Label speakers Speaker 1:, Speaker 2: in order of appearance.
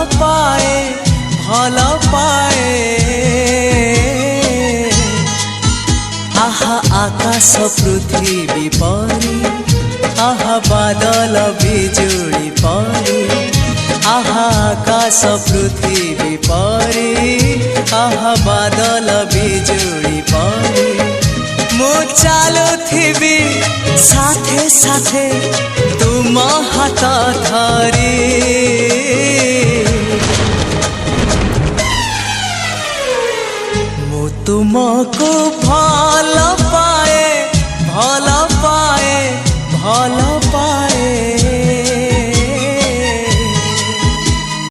Speaker 1: ପାଏ ଭଲ ପାଏ। आहा आकाश पृथ्वी परी, आहा बादल बिजुली परी, आहा आकाश पृथ्वी परी, आहा बादल बिजुली परी। मु चालुथिबी साथे साथे तुम हाथ धरी। मु तुमको